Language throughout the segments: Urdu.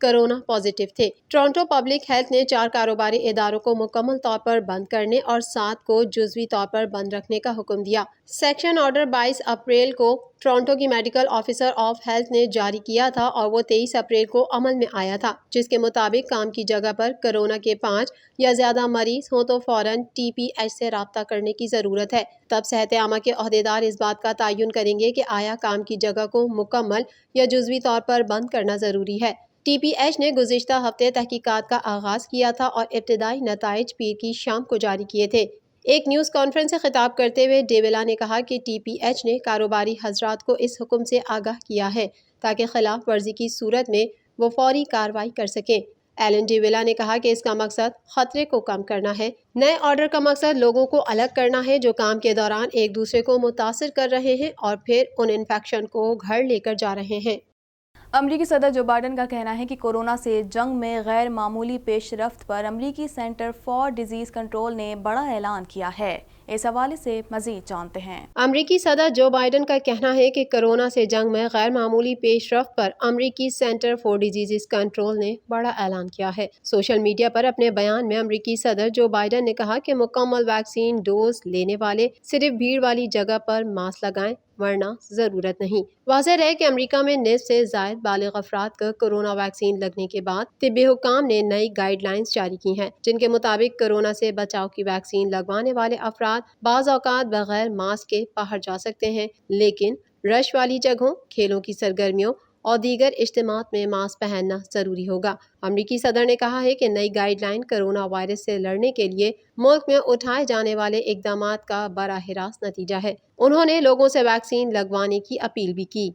کرونا پازیٹیو تھے۔ ٹورنٹو پبلک ہیلتھ نے 4 کاروباری اداروں کو مکمل طور پر بند کرنے اور 7 کو جزوی طور پر بند رکھنے کا حکم دیا۔ سیکشن آرڈر 22 اپریل کو ٹورنٹو کی میڈیکل آفیسر آف ہیلتھ نے جاری کیا تھا اور وہ 23 اپریل کو عمل میں آیا تھا، جس کے مطابق کام کی جگہ پر کرونا کے 5 یا زیادہ مریض ہوں تو فوراً TPH سے رابطہ کرنے کی ضرورت ہے۔ تب صحت عامہ کے عہدیدار اس بات کا تعین کریں گے کہ آیا کام کی جگہ کو مکمل یا جزوی طور پر بند کرنا ضروری ہے۔ TPH نے گزشتہ ہفتے تحقیقات کا آغاز کیا تھا اور ابتدائی نتائج پیر کی شام کو جاری کیے تھے۔ ایک نیوز کانفرنس سے خطاب کرتے ہوئے ڈیویلا نے کہا کہ TPH نے کاروباری حضرات کو اس حکم سے آگاہ کیا ہے تاکہ خلاف ورزی کی صورت میں وہ فوری کارروائی کر سکیں۔ ایلن ڈیویلا نے کہا کہ اس کا مقصد خطرے کو کم کرنا ہے۔ نئے آرڈر کا مقصد لوگوں کو الگ کرنا ہے جو کام کے دوران ایک دوسرے کو متاثر کر رہے ہیں اور پھر ان انفیکشن کو گھر لے کر جا رہے ہیں۔ امریکی صدر جو بائیڈن کا کہنا ہے کہ کورونا سے جنگ میں غیر معمولی پیش رفت پر امریکی سینٹر فار ڈیزیز کنٹرول نے بڑا اعلان کیا ہے۔ اس حوالے سے مزید جانتے ہیں۔ امریکی صدر جو بائیڈن کا کہنا ہے کہ کورونا سے جنگ میں غیر معمولی پیش رفت پر امریکی سینٹر فار ڈیزیز کنٹرول نے بڑا اعلان کیا ہے۔ سوشل میڈیا پر اپنے بیان میں امریکی صدر جو بائیڈن نے کہا کہ مکمل ویکسین ڈوز لینے والے صرف بھیڑ والی جگہ پر ماسک لگائیں ورنہ ضرورت نہیں۔ واضح رہے کہ امریکہ میں نصف سے زائد بالغ افراد کا کورونا ویکسین لگنے کے بعد طبی حکام نے نئی گائیڈ لائنز جاری کی ہیں، جن کے مطابق کورونا سے بچاؤ کی ویکسین لگوانے والے افراد بعض اوقات بغیر ماسک کے باہر جا سکتے ہیں، لیکن رش والی جگہوں، کھیلوں کی سرگرمیوں اور دیگر اجتماعات میں ماسک پہننا ضروری ہوگا۔ امریکی صدر نے کہا ہے کہ نئی گائیڈ لائن کورونا وائرس سے لڑنے کے لیے ملک میں اٹھائے جانے والے اقدامات کا براہ راست نتیجہ ہے۔ انہوں نے لوگوں سے ویکسین لگوانے کی اپیل بھی کی۔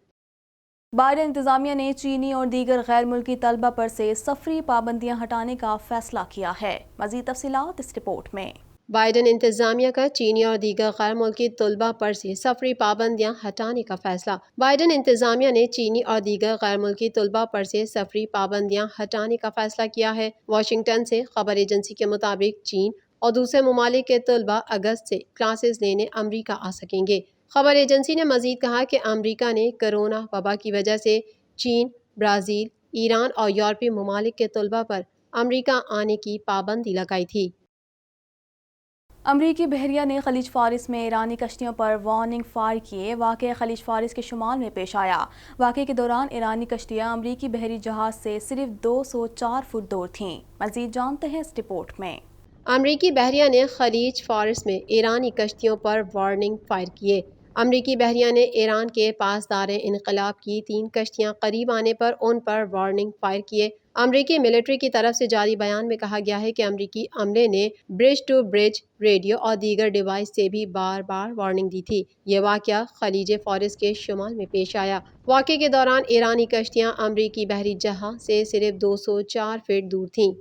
بائیڈن انتظامیہ نے چینی اور دیگر غیر ملکی طلبہ پر سے سفری پابندیاں ہٹانے کا فیصلہ کیا ہے۔ مزید تفصیلات اس رپورٹ میں۔ بائیڈن انتظامیہ کا چینی اور دیگر غیر ملکی طلبہ پر سے سفری پابندیاں ہٹانے کا فیصلہ۔ بائیڈن انتظامیہ نے چینی اور دیگر غیر ملکی طلبہ پر سے سفری پابندیاں ہٹانے کا فیصلہ کیا ہے۔ واشنگٹن سے خبر ایجنسی کے مطابق چین اور دوسرے ممالک کے طلبہ اگست سے کلاسز لینے امریکہ آ سکیں گے۔ خبر ایجنسی نے مزید کہا کہ امریکہ نے کرونا وبا کی وجہ سے چین، برازیل، ایران اور یورپی ممالک کے طلبہ پر امریکہ آنے کی پابندی لگائی تھی۔ امریکی بحریہ نے خلیج فارس میں ایرانی کشتیوں پر وارننگ فائر کیے۔ واقعہ خلیج فارس کے شمال میں پیش آیا۔ واقعے کے دوران ایرانی کشتیاں امریکی بحری جہاز سے صرف 204 فٹ دور تھیں۔ مزید جانتے ہیں اس رپورٹ میں۔ امریکی بحریہ نے خلیج فارس میں ایرانی کشتیوں پر وارننگ فائر کیے۔ امریکی بحریہ نے ایران کے پاسدار انقلاب کی 3 کشتیاں قریب آنے پر ان پر وارننگ فائر کیے۔ امریکی ملٹری کی طرف سے جاری بیان میں کہا گیا ہے کہ امریکی عملے نے برج ٹو برج ریڈیو اور دیگر ڈیوائس سے بھی بار بار وارننگ دی تھی۔ یہ واقعہ خلیج فارس کے شمال میں پیش آیا۔ واقعے کے دوران ایرانی کشتیاں امریکی بحری جہاز سے صرف 204 فٹ دور تھیں۔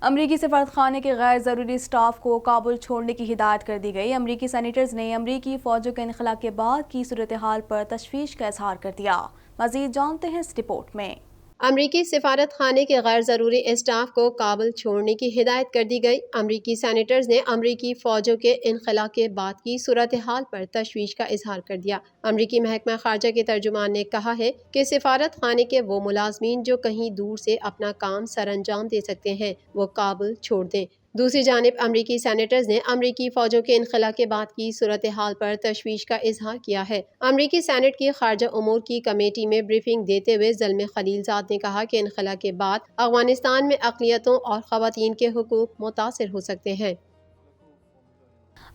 امریکی سفارت خانے کے غیر ضروری اسٹاف کو کابل چھوڑنے کی ہدایت کر دی گئی۔ امریکی سینیٹرز نے امریکی فوجوں کے انخلاء کے بعد کی صورتحال پر تشویش کا اظہار کر دیا۔ مزید جانتے ہیں اس رپورٹ میں۔ امریکی سفارت خانے کے غیر ضروری اسٹاف کو کابل چھوڑنے کی ہدایت کر دی گئی۔ امریکی سینیٹرز نے امریکی فوجوں کے انخلاء کے بعد کی صورتحال پر تشویش کا اظہار کر دیا۔ امریکی محکمہ خارجہ کے ترجمان نے کہا ہے کہ سفارت خانے کے وہ ملازمین جو کہیں دور سے اپنا کام سر انجام دے سکتے ہیں وہ کابل چھوڑ دیں۔ دوسری جانب امریکی سینیٹرز نے امریکی فوجوں کے انخلاء کے بعد کی صورتحال پر تشویش کا اظہار کیا ہے۔ امریکی سینٹ کی خارجہ امور کی کمیٹی میں بریفنگ دیتے ہوئے زلمے خلیل زاد نے کہا کہ انخلاء کے بعد افغانستان میں اقلیتوں اور خواتین کے حقوق متاثر ہو سکتے ہیں۔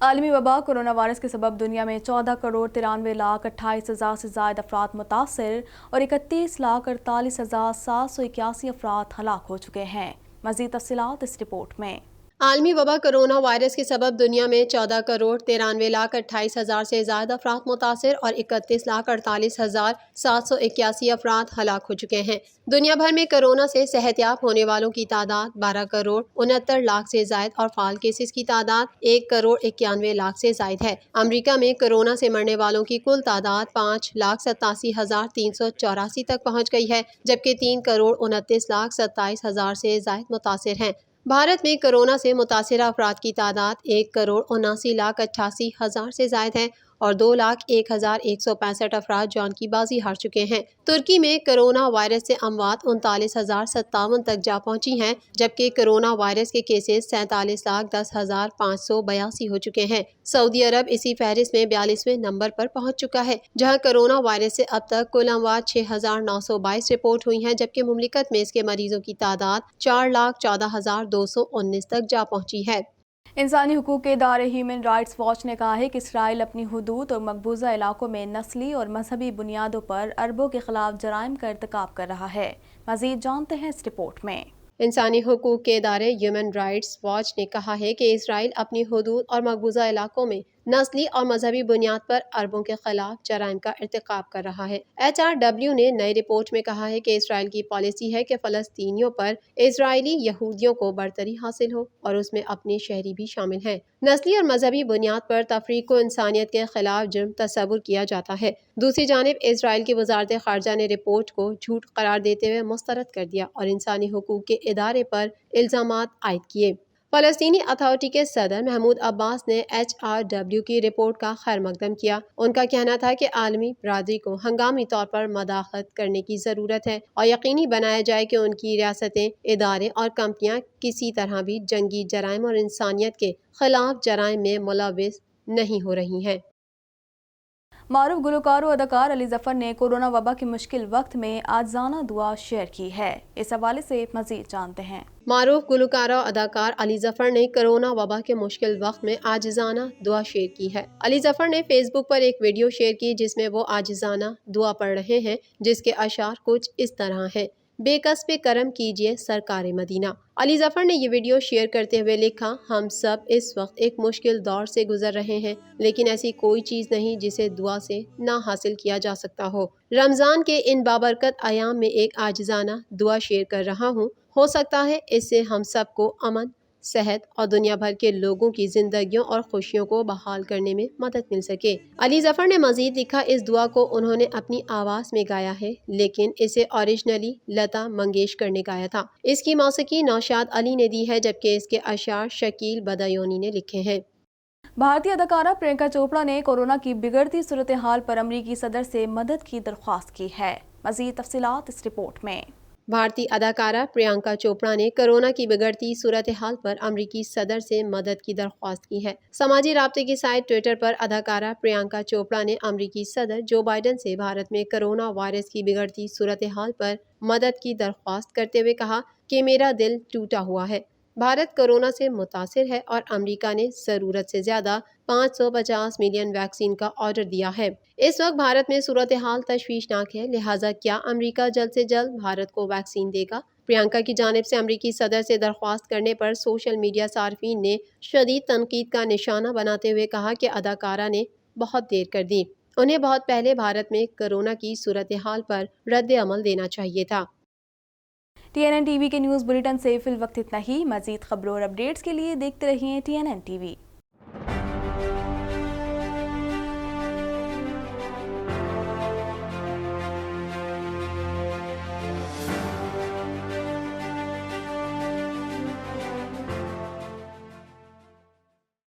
عالمی وبا کورونا وائرس کے سبب دنیا میں 14 کروڑ 93 لاکھ 28 ہزار سے زائد افراد متاثر اور 31 لاکھ 48 ہزار 781 افراد ہلاک ہو چکے ہیں۔ مزید تفصیلات اس رپورٹ میں۔ عالمی وبا کرونا وائرس کے سبب دنیا میں 14 کروڑ 93 لاکھ 28 ہزار سے زائد افراد متاثر اور 31 لاکھ 48 ہزار 781 افراد ہلاک ہو چکے ہیں۔ دنیا بھر میں کرونا سے صحت یاب ہونے والوں کی تعداد 12 کروڑ 69 لاکھ سے زائد اور فعال کیسز کی تعداد 1 کروڑ 91 لاکھ سے زائد ہے۔ امریکہ میں کرونا سے مرنے والوں کی کل تعداد 5 لاکھ 87 ہزار 384 تک پہنچ گئی ہے، جبکہ 3 کروڑ 29 لاکھ 27 ہزار سے زائد متاثر ہیں۔ بھارت میں کرونا سے متاثرہ افراد کی تعداد 1 کروڑ 79 لاکھ 88 ہزار سے زائد ہے اور 2,01,165 افراد جان کی بازی ہار چکے ہیں۔ ترکی میں کرونا وائرس سے اموات 39,057 تک جا پہنچی ہیں، جبکہ کرونا وائرس کے کیسز 47,10,582 ہو چکے ہیں۔ سعودی عرب اسی فہرست میں 42ویں نمبر پر پہنچ چکا ہے، جہاں کرونا وائرس سے اب تک کل اموات 6,922 رپورٹ ہوئی ہیں، جبکہ مملکت میں اس کے مریضوں کی تعداد 4,14,219 تک جا پہنچی ہے۔ انسانی حقوق کے ادارے ہیومن رائٹس واچ نے کہا ہے کہ اسرائیل اپنی حدود اور مقبوضہ علاقوں میں نسلی اور مذہبی بنیادوں پر عربوں کے خلاف جرائم کا ارتکاب کر رہا ہے۔ مزید جانتے ہیں اس رپورٹ میں۔ انسانی حقوق کے ادارے ہیومن رائٹس واچ نے کہا ہے کہ اسرائیل اپنی حدود اور مقبوضہ علاقوں میں نسلی اور مذہبی بنیاد پر عربوں کے خلاف جرائم کا ارتکاب کر رہا ہے۔ HRW نے نئی رپورٹ میں کہا ہے کہ اسرائیل کی پالیسی ہے کہ فلسطینیوں پر اسرائیلی یہودیوں کو برتری حاصل ہو اور اس میں اپنے شہری بھی شامل ہیں۔ نسلی اور مذہبی بنیاد پر تفریق کو انسانیت کے خلاف جرم تصور کیا جاتا ہے۔ دوسری جانب اسرائیل کی وزارت خارجہ نے رپورٹ کو جھوٹ قرار دیتے ہوئے مسترد کر دیا اور انسانی حقوق کے ادارے پر الزامات عائد کیے۔ فلسطینی اتھارٹی کے صدر محمود عباس نے HRW کی رپورٹ کا خیر مقدم کیا۔ ان کا کہنا تھا کہ عالمی برادری کو ہنگامی طور پر مداخلت کرنے کی ضرورت ہے اور یقینی بنایا جائے کہ ان کی ریاستیں، ادارے اور کمپنیاں کسی طرح بھی جنگی جرائم اور انسانیت کے خلاف جرائم میں ملوث نہیں ہو رہی ہیں۔ معروف گلوکار و اداکار علی ظفر نے کورونا وبا کے مشکل وقت میں عاجزانہ دعا شیئر کی ہے۔ اس حوالے سے مزید جانتے ہیں۔ معروف گلوکار و اداکار علی ظفر نے کرونا وبا کے مشکل وقت میں عاجزانہ دعا شیئر کی ہے۔ علی ظفر نے فیس بک پر ایک ویڈیو شیئر کی جس میں وہ عاجزانہ دعا پڑھ رہے ہیں، جس کے اشعار کچھ اس طرح ہیں: بے کس پہ کرم کیجئے سرکار مدینہ۔ علی ظفر نے یہ ویڈیو شیئر کرتے ہوئے لکھا: ہم سب اس وقت ایک مشکل دور سے گزر رہے ہیں، لیکن ایسی کوئی چیز نہیں جسے دعا سے نہ حاصل کیا جا سکتا ہو۔ رمضان کے ان بابرکت ایام میں ایک عاجزانہ دعا شیئر کر رہا ہوں، ہو سکتا ہے اس سے ہم سب کو امن، صحت اور دنیا بھر کے لوگوں کی زندگیوں اور خوشیوں کو بحال کرنے میں مدد مل سکے۔ علی ظفر نے مزید لکھا: اس دعا کو انہوں نے اپنی آواز میں گایا ہے، لیکن اسے اوریجنلی لتا منگیشکر نے گایا تھا۔ اس کی موسیقی نوشاد علی نے دی ہے، جبکہ اس کے اشعار شکیل بدایونی نے لکھے ہیں۔ بھارتی اداکارہ پرینکا چوپڑا نے کورونا کی بگڑتی صورتحال پر امریکی صدر سے مدد کی درخواست کی ہے۔ مزید تفصیلات اس رپورٹ میں۔ بھارتی اداکارہ پرینکا چوپڑا نے کرونا کی بگڑتی صورتحال پر امریکی صدر سے مدد کی درخواست کی ہے۔ سماجی رابطے کی سائٹ ٹویٹر پر اداکارہ پرینکا چوپڑا نے امریکی صدر جو بائیڈن سے بھارت میں کرونا وائرس کی بگڑتی صورتحال پر مدد کی درخواست کرتے ہوئے کہا کہ میرا دل ٹوٹا ہوا ہے۔ بھارت کرونا سے متاثر ہے اور امریکہ نے ضرورت سے زیادہ 550 ملین ویکسین کا آرڈر دیا ہے۔ اس وقت بھارت میں صورتحال تشویشناک ہے، لہٰذا کیا امریکہ جلد سے جلد بھارت کو ویکسین دے گا؟ پرینکا کی جانب سے امریکی صدر سے درخواست کرنے پر سوشل میڈیا صارفین نے شدید تنقید کا نشانہ بناتے ہوئے کہا کہ اداکارہ نے بہت دیر کر دی، انہیں بہت پہلے بھارت میں کرونا کی صورتحال پر رد عمل دینا چاہیے تھا۔ TNN TV کے نیوز بلیٹن سے فی الوقت اتنا ہی۔ مزید خبروں اور اپڈیٹس کے لیے دیکھتے رہیے TNN TV۔